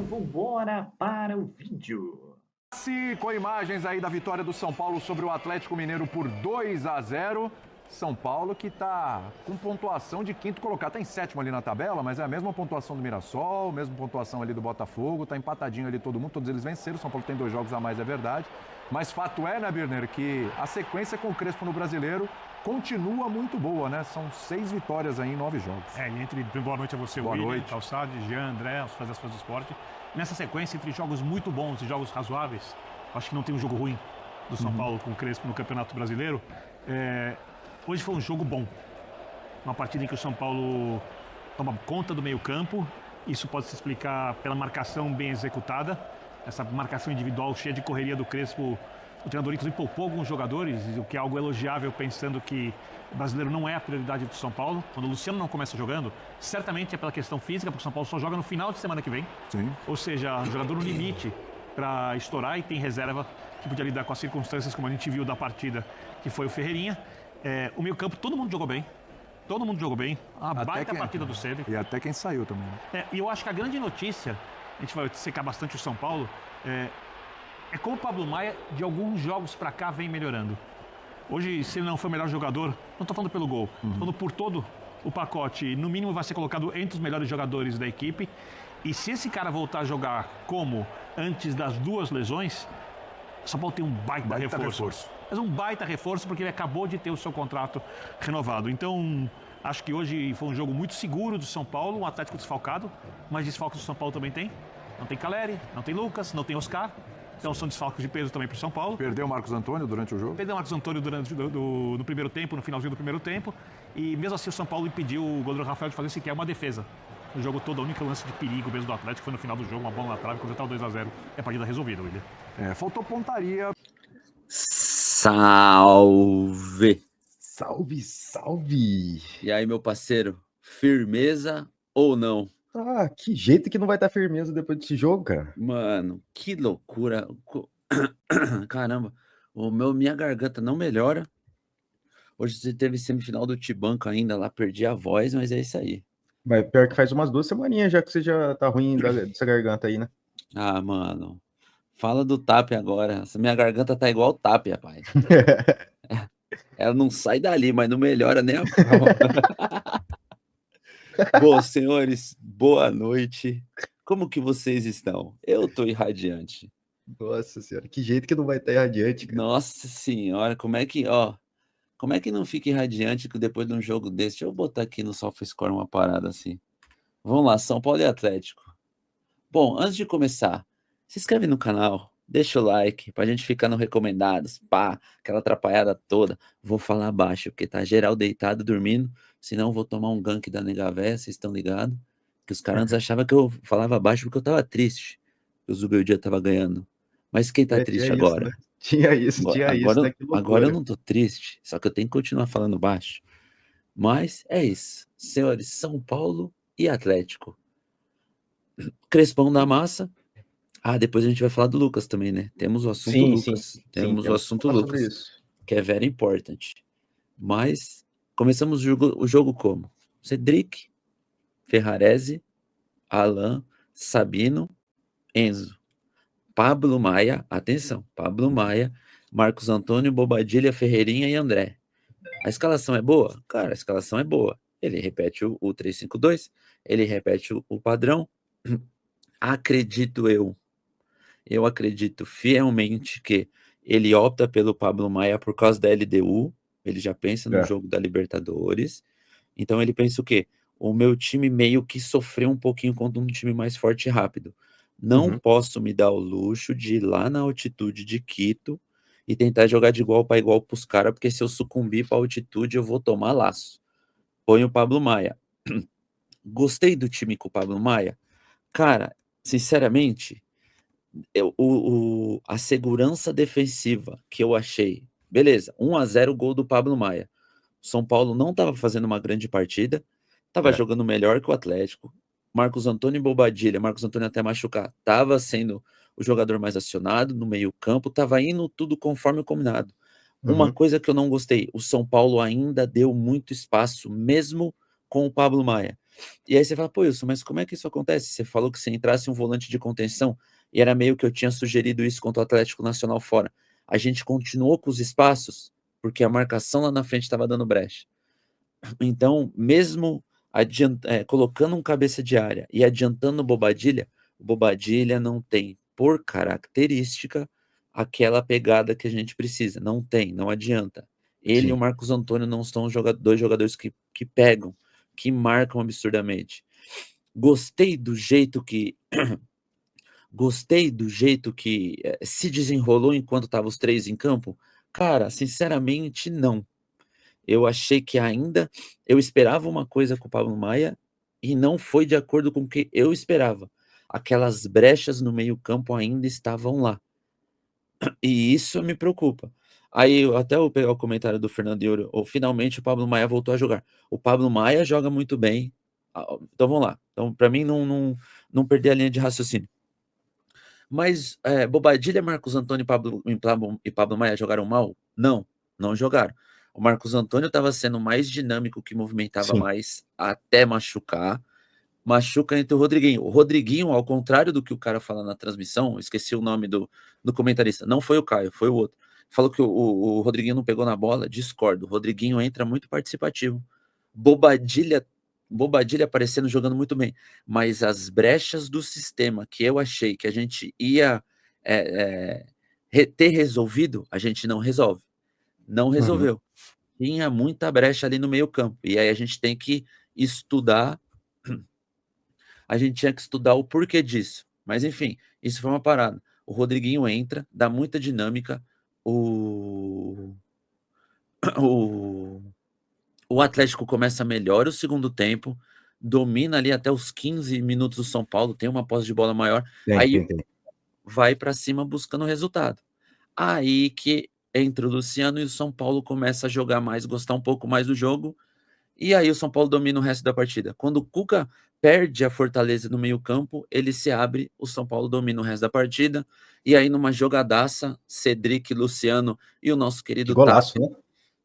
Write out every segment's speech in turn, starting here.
vambora para o vídeo. Com imagens aí da vitória do São Paulo sobre o Atlético Mineiro por 2-0. São Paulo que está com pontuação de quinto colocado. Está em sétimo ali na tabela, mas é a mesma pontuação do Mirassol, mesma pontuação ali do Botafogo. Está empatadinho ali todo mundo, todos eles venceram. São Paulo tem 2 jogos a mais, é verdade. Mas fato é, né, Birner, que a sequência com o Crespo no Brasileiro continua muito boa, né? São 6 vitórias aí em 9 jogos. E entre boa noite a você, boa William, noite. Calçade, Jean, André, os fãs das fãs do esporte. Nessa sequência, entre jogos muito bons e jogos razoáveis, acho que não tem um jogo ruim do São Paulo com o Crespo no Campeonato Brasileiro. Hoje foi um jogo bom. Uma partida em que o São Paulo toma conta do meio-campo. Isso pode se explicar pela marcação bem executada. Essa marcação individual cheia de correria do Crespo. O treinador, inclusive, poupou alguns jogadores, o que é algo elogiável, pensando que o brasileiro não é a prioridade do São Paulo. Quando o Luciano não começa jogando, certamente é pela questão física, porque o São Paulo só joga no final de semana que vem. Sim. Ou seja, um jogador no limite para estourar, e tem reserva que podia lidar com as circunstâncias, como a gente viu da partida, que foi o Ferreirinha. O meio-campo, todo mundo jogou bem. Todo mundo jogou bem. A baita partida do Ceni. E até quem saiu também. E eu acho que a grande notícia, a gente vai secar bastante o São Paulo, é como o Pablo Maia, de alguns jogos pra cá, vem melhorando. Hoje, se ele não for o melhor jogador, não tô falando pelo gol, tô falando por todo o pacote, no mínimo vai ser colocado entre os melhores jogadores da equipe. E se esse cara voltar a jogar como antes das 2 lesões, o São Paulo tem um baita reforço. Mas um baita reforço, porque ele acabou de ter o seu contrato renovado. Então, acho que hoje foi um jogo muito seguro do São Paulo, um Atlético desfalcado, mas desfalques do São Paulo também tem. Não tem Caleri, não tem Lucas, não tem Oscar. Então são desfalques de peso também para o São Paulo. Perdeu o Marcos Antônio durante o jogo? Perdeu o Marcos Antônio no primeiro tempo, no finalzinho do primeiro tempo. E mesmo assim o São Paulo impediu o goleiro Rafael de fazer sequer uma defesa. No jogo todo, a única lance de perigo mesmo do Atlético foi no final do jogo, uma bola na trave, quando já estava 2-0. É a partida resolvida, William. Faltou pontaria. Salve! Salve, salve! E aí, meu parceiro, firmeza ou não? Ah, que jeito que não vai estar firmeza depois desse jogo, cara. Mano, que loucura. Caramba, minha garganta não melhora. Hoje você teve semifinal do Tibanco ainda lá, perdi a voz, mas é isso aí. Mas pior que faz umas 2 semaninhas já que você já tá ruim dessa garganta aí, né? Ah, mano, fala do TAP agora. Essa minha garganta tá igual o TAP, rapaz. Ela não sai dali, mas não melhora nem a pau. Bom, senhores, boa noite. Como que vocês estão? Eu tô irradiante. Nossa senhora, que jeito que não vai estar irradiante, cara. Nossa senhora, como é que não fica irradiante depois de um jogo desse? Deixa eu botar aqui no SofaScore uma parada assim. Vamos lá, São Paulo e Atlético. Bom, antes de começar, se inscreve no canal, deixa o like pra gente ficar no recomendados, pá, aquela atrapalhada toda. Vou falar baixo, porque tá geral deitado, dormindo, senão eu vou tomar um gank da nega véia, vocês estão ligados? Que os caras antes achavam que eu falava baixo porque eu tava triste, que o Zubeldia tava ganhando. Mas quem tá triste agora? Isso, né? Tinha isso, né? Agora eu não tô triste, só que eu tenho que continuar falando baixo. Mas é isso, senhores, São Paulo e Atlético. Crespão da massa. Depois a gente vai falar do Lucas também, né? Temos o assunto Lucas. Temos o assunto Lucas, que é very important. Mas começamos o jogo como? Cedric, Ferrarese, Alan, Sabino, Enzo, Pablo Maia, atenção, Pablo Maia, Marcos Antônio, Bobadilha, Ferreirinha e André. A escalação é boa? Cara, a escalação é boa. Ele repete o 3-5-2, ele repete o padrão. Eu acredito fielmente que ele opta pelo Pablo Maia por causa da LDU, ele já pensa no jogo da Libertadores, então ele pensa o quê? O meu time meio que sofreu um pouquinho contra um time mais forte e rápido. Não posso me dar o luxo de ir lá na altitude de Quito e tentar jogar de igual para igual pros caras, porque se eu sucumbir para altitude eu vou tomar laço. Põe o Pablo Maia. Gostei do time com o Pablo Maia? Cara, sinceramente, a segurança defensiva que eu achei, beleza, 1-0 gol do Pablo Maia. O São Paulo não estava fazendo uma grande partida, estava jogando melhor que o Atlético. Marcos Antônio e Bobadilha, Marcos Antônio até machucar, estava sendo o jogador mais acionado no meio-campo, estava indo tudo conforme o combinado. Uma coisa que eu não gostei, o São Paulo ainda deu muito espaço, mesmo com o Pablo Maia. E aí você fala, pô, Wilson, mas como é que isso acontece? Você falou que se entrasse um volante de contenção, e era meio que eu tinha sugerido isso contra o Atlético Nacional fora. A gente continuou com os espaços, porque a marcação lá na frente estava dando brecha. Então, mesmo colocando um cabeça de área e adiantando o Bobadilha não tem, por característica, aquela pegada que a gente precisa. Não tem, não adianta. Ele e o Marcos Antônio não são dois jogadores que pegam, que marcam absurdamente. Gostei do jeito que se desenrolou enquanto estavam os três em campo. Cara, sinceramente, não. Eu achei que eu esperava uma coisa com o Pablo Maia e não foi de acordo com o que eu esperava. Aquelas brechas no meio-campo ainda estavam lá. E isso me preocupa. Aí, até eu pegar o comentário do Fernando Yuri, finalmente o Pablo Maia voltou a jogar. O Pablo Maia joga muito bem. Então vamos lá. Então, para mim, não perder a linha de raciocínio. Mas Bobadilha, Marcos Antônio e Pablo Maia jogaram mal? Não jogaram. O Marcos Antônio estava sendo mais dinâmico, que movimentava mais até machucar. Machuca entre o Rodriguinho. O Rodriguinho, ao contrário do que o cara fala na transmissão, esqueci o nome do comentarista, não foi o Caio, foi o outro. Falou que o Rodriguinho não pegou na bola, discordo. O Rodriguinho entra muito participativo. Bobadilha aparecendo, jogando muito bem. Mas as brechas do sistema que eu achei que a gente ia ter resolvido, a gente não resolve. Não resolveu. Tinha muita brecha ali no meio campo. E aí a gente tem que estudar. A gente tinha que estudar o porquê disso. Mas, enfim, isso foi uma parada. O Rodriguinho entra, dá muita dinâmica. O Atlético começa melhor o segundo tempo, domina ali até os 15 minutos do São Paulo, tem uma posse de bola maior, aí vai para cima buscando o resultado. Aí que entra o Luciano e o São Paulo começa a jogar mais, gostar um pouco mais do jogo, e aí o São Paulo domina o resto da partida. Quando o Cuca perde a fortaleza no meio-campo, ele se abre, o São Paulo domina o resto da partida, e aí numa jogadaça, Cedric, Luciano e o nosso querido golaço, né?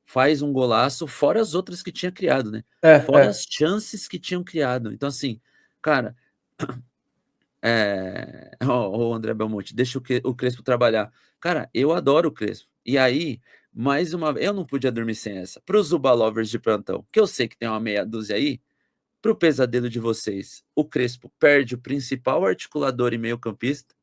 Faz um golaço, fora as outras que tinha criado, né? Fora as chances que tinham criado. Então, assim, cara, o André Belmonte, deixa o Crespo trabalhar. Cara, eu adoro o Crespo. E aí, mais uma vez, eu não podia dormir sem essa. Para os Zuba Lovers de plantão, que eu sei que tem uma meia dúzia aí, para o pesadelo de vocês, o Crespo perde o principal articulador e meio-campista,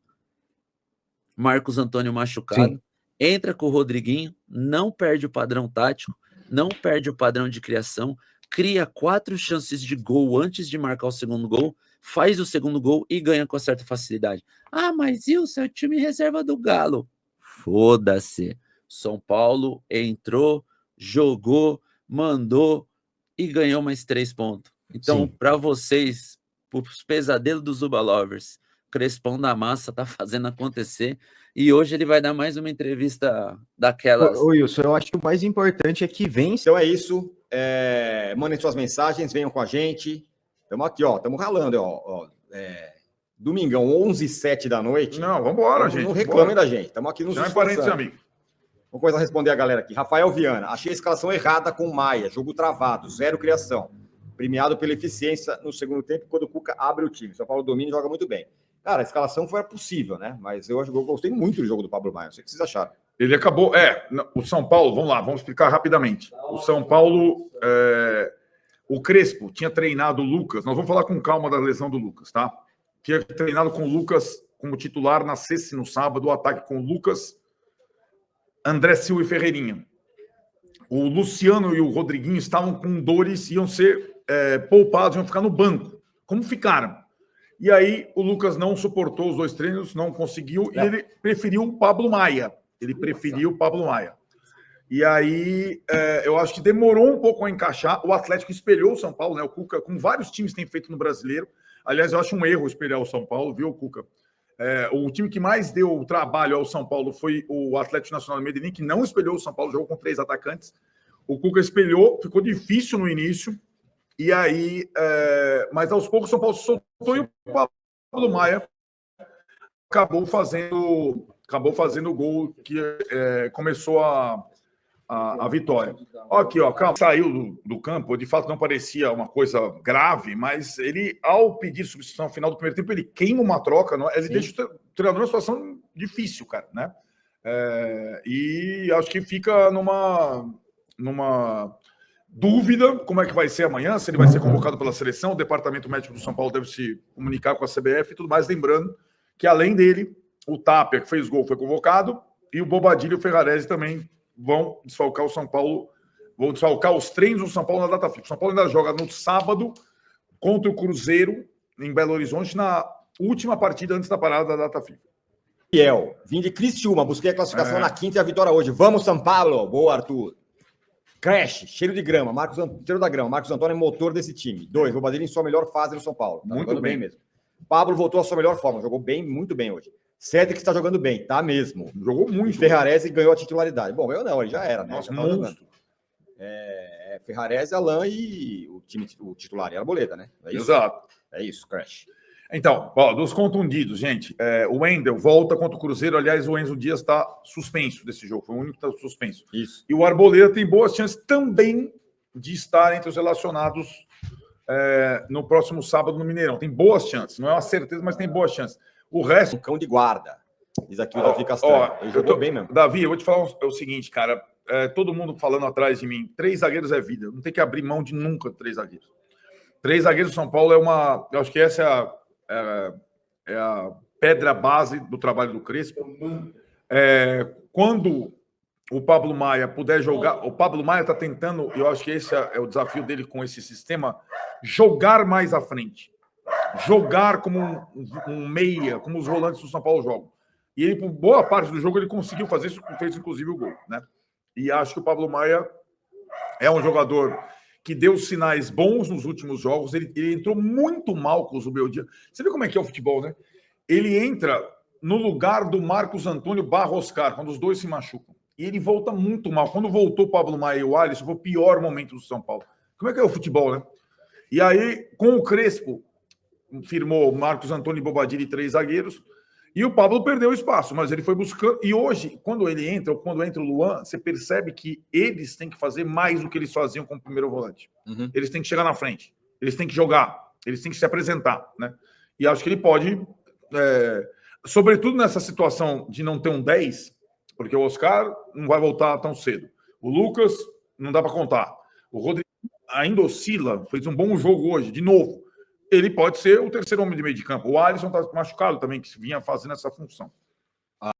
Marcos Antônio machucado, entra com o Rodriguinho, não perde o padrão tático, não perde o padrão de criação, cria 4 chances de gol antes de marcar o segundo gol, faz o segundo gol e ganha com certa facilidade. Ah, mas e o seu time reserva do Galo? Foda-se. São Paulo entrou, jogou, mandou e ganhou mais 3 pontos. Então, para vocês, os pesadelos dos Zuba Lovers, Crespão da Massa tá fazendo acontecer. E hoje ele vai dar mais uma entrevista daquelas. Ô Wilson, eu acho que o mais importante é que vence. Então é isso. Mandem suas mensagens, venham com a gente. Estamos aqui, ó. Estamos ralando, ó. Domingão, 11h07 da noite. Não, vambora, gente. Não reclamem da gente. Estamos aqui nos esforçando. Amigo. Vamos começar a responder a galera aqui. Rafael Viana. Achei a escalação errada com o Maia. Jogo travado, 0 criação. Premiado pela eficiência no segundo tempo, quando o Cuca abre o time. São Paulo domina e joga muito bem. Cara, a escalação foi possível, né? Mas eu gostei muito do jogo do Pablo Maia. Não sei o que vocês acharam. Ele acabou... o São Paulo, vamos lá, vamos explicar rapidamente. O São Paulo... O Crespo tinha treinado o Lucas. Nós vamos falar com calma da lesão do Lucas, tá? Tinha treinado com o Lucas como titular na sexta e no sábado, o ataque com o Lucas, André Silva e Ferreirinha. O Luciano e o Rodriguinho estavam com dores, iam ser poupados, iam ficar no banco. Como ficaram? E aí o Lucas não suportou os 2 treinos, não conseguiu, e ele preferiu o Pablo Maia. E aí eu acho que demorou um pouco a encaixar. O Atlético espelhou o São Paulo, né? O Cuca, com vários times, tem feito no Brasileiro. Aliás, eu acho um erro espelhar o São Paulo, viu, Cuca? O time que mais deu trabalho ao São Paulo foi o Atlético Nacional de Medellín, que não espelhou o São Paulo, jogou com 3 atacantes. O Cuca espelhou, ficou difícil no início. E aí, mas aos poucos o São Paulo se soltou e o Pablo Maia acabou fazendo o gol que começou a a vitória. Aqui, ó, calma. Saiu do campo, de fato não parecia uma coisa grave, mas ele, ao pedir substituição no final do primeiro tempo, ele queima uma troca, não? Ele deixa o treinador numa situação difícil, cara, né? E acho que fica numa dúvida como é que vai ser amanhã, se ele vai ser convocado pela seleção. O departamento médico do São Paulo deve se comunicar com a CBF e tudo mais, lembrando que além dele, o Tapia, que fez gol, foi convocado, e o Bobadilha e o Ferrarese também vão desfalcar o São Paulo, vão desfalcar os treinos do São Paulo na data FIFA. O São Paulo ainda joga no sábado contra o Cruzeiro, em Belo Horizonte, na última partida antes da parada da data FIFA. Fiel, vim de Criciúma, busquei a classificação na quinta e a vitória hoje. Vamos, São Paulo! Boa, Arthur. Crash, cheiro de grama, cheiro da grama. Marcos Antônio é motor desse time. 2, Bobadilha em sua melhor fase no São Paulo. Tá Muito bem mesmo. Pablo voltou à sua melhor forma, jogou bem, muito bem hoje. Cedric está jogando bem, tá mesmo. Jogou muito. E Ferrarese ganhou a titularidade. Bom, eu não, ele já era, né? Nossa, já tava jogando. monstro. Ferrarese, Alain e o titular e Arboleda, né? É isso? Exato. É isso, Crash. Então, ó, dos contundidos, gente, o Wendel volta contra o Cruzeiro. Aliás, o Enzo Dias está suspenso desse jogo, foi o único que está suspenso. Isso. E o Arboleda tem boas chances também de estar entre os relacionados no próximo sábado no Mineirão. Tem boas chances, não é uma certeza, mas tem boas chances. O resto... Um cão de guarda, diz aqui o Davi Castanho. Ele jogou bem mesmo. Davi, eu vou te falar o seguinte, cara, todo mundo falando atrás de mim, 3 zagueiros é vida, não tem que abrir mão de nunca de 3 zagueiros. 3 zagueiros do São Paulo eu acho que essa é a pedra base do trabalho do Crespo. Quando o Pablo Maia puder jogar, o Pablo Maia está tentando, eu acho que esse é o desafio dele com esse sistema, jogar mais à frente. Jogar como um meia, como os volantes do São Paulo jogam. E ele, por boa parte do jogo, ele conseguiu fazer isso, fez inclusive o gol, né? E acho que o Pablo Maia é um jogador que deu sinais bons nos últimos jogos. Ele entrou muito mal com o Zubeldia. Você vê como é que é o futebol, né? Ele entra no lugar do Marcos Antônio / Oscar, quando os dois se machucam. E ele volta muito mal. Quando voltou o Pablo Maia e o Alisson, foi o pior momento do São Paulo. Como é que é o futebol, né? E aí, com o Crespo, firmou Marcos Antônio e Bobadilha e 3 zagueiros, e o Pablo perdeu espaço, mas ele foi buscando. E hoje, quando ele entra, ou quando entra o Luan, você percebe que eles têm que fazer mais do que eles faziam como primeiro volante. Uhum. Eles têm que chegar na frente, eles têm que jogar, eles têm que se apresentar, né? E acho que ele pode, sobretudo nessa situação de não ter um 10, porque o Oscar não vai voltar tão cedo. O Lucas não dá para contar. O Rodrigo ainda oscila, fez um bom jogo hoje, de novo. Ele pode ser o terceiro homem de meio de campo. O Alisson está machucado também, que vinha fazendo essa função.